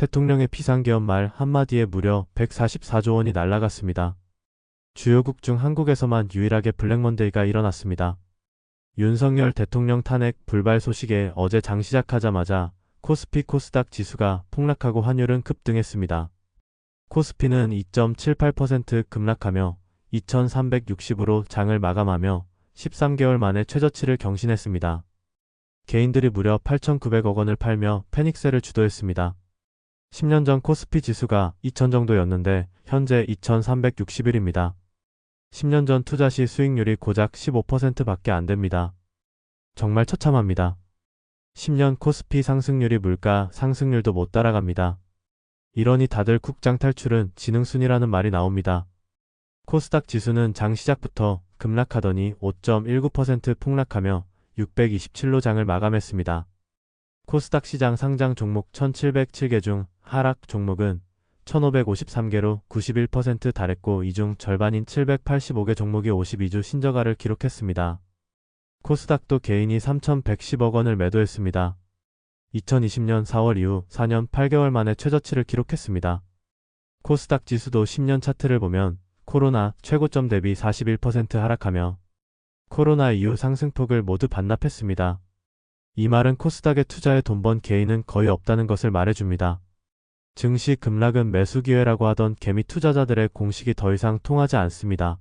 대통령의 비상계엄 말 한마디에 무려 144조 원이 날아갔습니다. 주요국 중 한국에서만 유일하게 블랙먼데이가 일어났습니다. 윤석열 대통령 탄핵 불발 소식에 어제 장 시작하자마자 코스피 코스닥 지수가 폭락하고 환율은 급등했습니다. 코스피는 2.78% 급락하며 2360으로 장을 마감하며 13개월 만에 최저치를 경신했습니다. 개인들이 무려 8,900억 원을 팔며 패닉세를 주도했습니다. 10년 전 코스피 지수가 2000 정도였는데 현재 2361입니다. 10년 전 투자 시 수익률이 고작 15%밖에 안 됩니다. 정말 처참합니다. 10년 코스피 상승률이 물가 상승률도 못 따라갑니다. 이러니 다들 국장 탈출은 지능순이라는 말이 나옵니다. 코스닥 지수는 장 시작부터 급락하더니 5.19% 폭락하며 627로 장을 마감했습니다. 코스닥 시장 상장 종목 1707개 중 하락 종목은 1553개로 91% 달했고 이 중 절반인 785개 종목이 52주 신저가를 기록했습니다. 코스닥도 개인이 3110억 원을 매도했습니다. 2020년 4월 이후 4년 8개월 만에 최저치를 기록했습니다. 코스닥 지수도 10년 차트를 보면 코로나 최고점 대비 41% 하락하며 코로나 이후 상승폭을 모두 반납했습니다. 이 말은 코스닥에 투자해 돈 번 개인은 거의 없다는 것을 말해줍니다. 증시 급락은 매수 기회라고 하던 개미 투자자들의 공식이 더 이상 통하지 않습니다.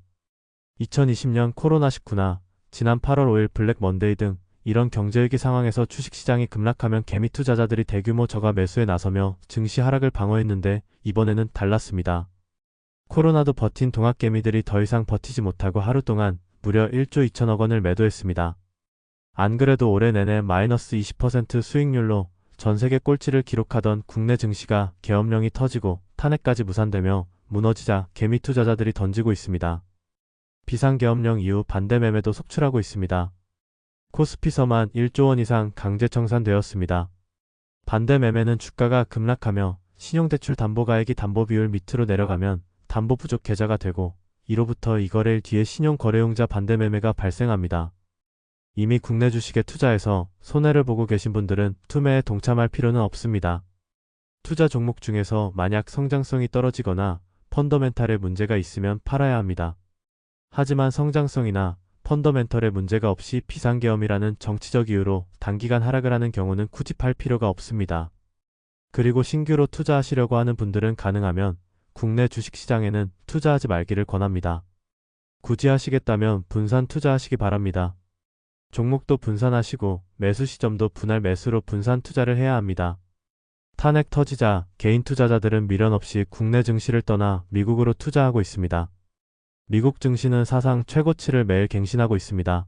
2020년 코로나19나 지난 8월 5일 블랙 먼데이 등 이런 경제위기 상황에서 주식시장이 급락하면 개미 투자자들이 대규모 저가 매수에 나서며 증시 하락을 방어했는데 이번에는 달랐습니다. 코로나도 버틴 동학개미들이 더 이상 버티지 못하고 하루 동안 무려 1조 2천억 원을 매도했습니다. 안 그래도 올해 내내 마이너스 20% 수익률로 전세계 꼴찌를 기록하던 국내 증시가 계엄령이 터지고 탄핵까지 무산되며 무너지자 개미 투자자들이 던지고 있습니다. 비상계엄령 이후 반대 매매도 속출하고 있습니다. 코스피서만 1조 원 이상 강제 청산되었습니다. 반대 매매는 주가가 급락하며 신용대출 담보가액이 담보비율 밑으로 내려가면 담보 부족 계좌가 되고 이로부터 이거래일 뒤에 신용거래용자 반대 매매가 발생합니다. 이미 국내 주식에 투자해서 손해를 보고 계신 분들은 투매에 동참할 필요는 없습니다. 투자 종목 중에서 만약 성장성이 떨어지거나 펀더멘탈에 문제가 있으면 팔아야 합니다. 하지만 성장성이나 펀더멘털에 문제가 없이 비상계엄이라는 정치적 이유로 단기간 하락을 하는 경우는 굳이 팔 필요가 없습니다. 그리고 신규로 투자하시려고 하는 분들은 가능하면 국내 주식시장에는 투자하지 말기를 권합니다. 굳이 하시겠다면 분산 투자하시기 바랍니다. 종목도 분산하시고 매수 시점도 분할 매수로 분산 투자를 해야 합니다. 탄핵 터지자 개인 투자자들은 미련 없이 국내 증시를 떠나 미국으로 투자하고 있습니다. 미국 증시는 사상 최고치를 매일 갱신하고 있습니다.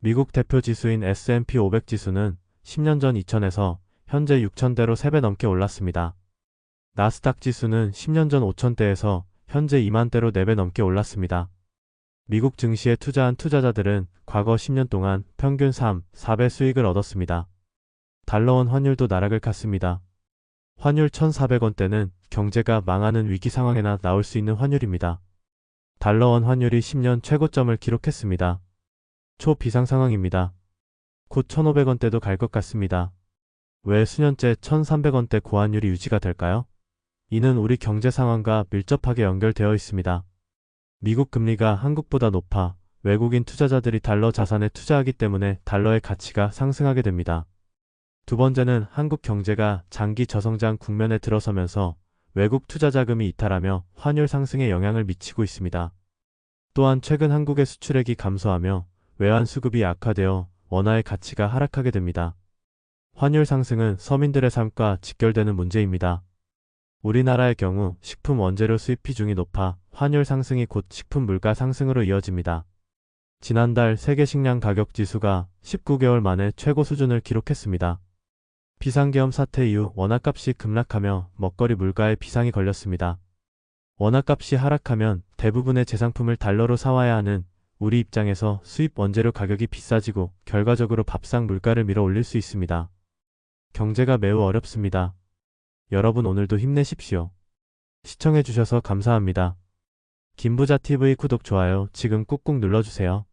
미국 대표 지수인 S&P 500 지수는 10년 전 2000에서 현재 6000대로 3배 넘게 올랐습니다. 나스닥 지수는 10년 전 5000대에서 현재 2만대로 4배 넘게 올랐습니다. 미국 증시에 투자한 투자자들은 과거 10년 동안 평균 3, 4배 수익을 얻었습니다. 달러원 환율도 나락을 갔습니다. 환율 1,400원대는 경제가 망하는 위기 상황에나 나올 수 있는 환율입니다. 달러원 환율이 10년 최고점을 기록했습니다. 초비상 상황입니다. 곧 1,500원대도 갈 것 같습니다. 왜 수년째 1,300원대 고환율이 유지가 될까요? 이는 우리 경제 상황과 밀접하게 연결되어 있습니다. 미국 금리가 한국보다 높아 외국인 투자자들이 달러 자산에 투자하기 때문에 달러의 가치가 상승하게 됩니다. 두 번째는 한국 경제가 장기 저성장 국면에 들어서면서 외국 투자 자금이 이탈하며 환율 상승에 영향을 미치고 있습니다. 또한 최근 한국의 수출액이 감소하며 외환 수급이 악화되어 원화의 가치가 하락하게 됩니다. 환율 상승은 서민들의 삶과 직결되는 문제입니다. 우리나라의 경우 식품 원재료 수입 비중이 높아 환율 상승이 곧 식품 물가 상승으로 이어집니다. 지난달 세계 식량 가격 지수가 19개월 만에 최고 수준을 기록했습니다. 비상계엄 사태 이후 원화값이 급락하며 먹거리 물가에 비상이 걸렸습니다. 원화값이 하락하면 대부분의 제상품을 달러로 사와야 하는 우리 입장에서 수입 원재료 가격이 비싸지고 결과적으로 밥상 물가를 밀어 올릴 수 있습니다. 경제가 매우 어렵습니다. 여러분 오늘도 힘내십시오. 시청해주셔서 감사합니다. 김부자TV 구독, 좋아요 지금 꾹꾹 눌러주세요.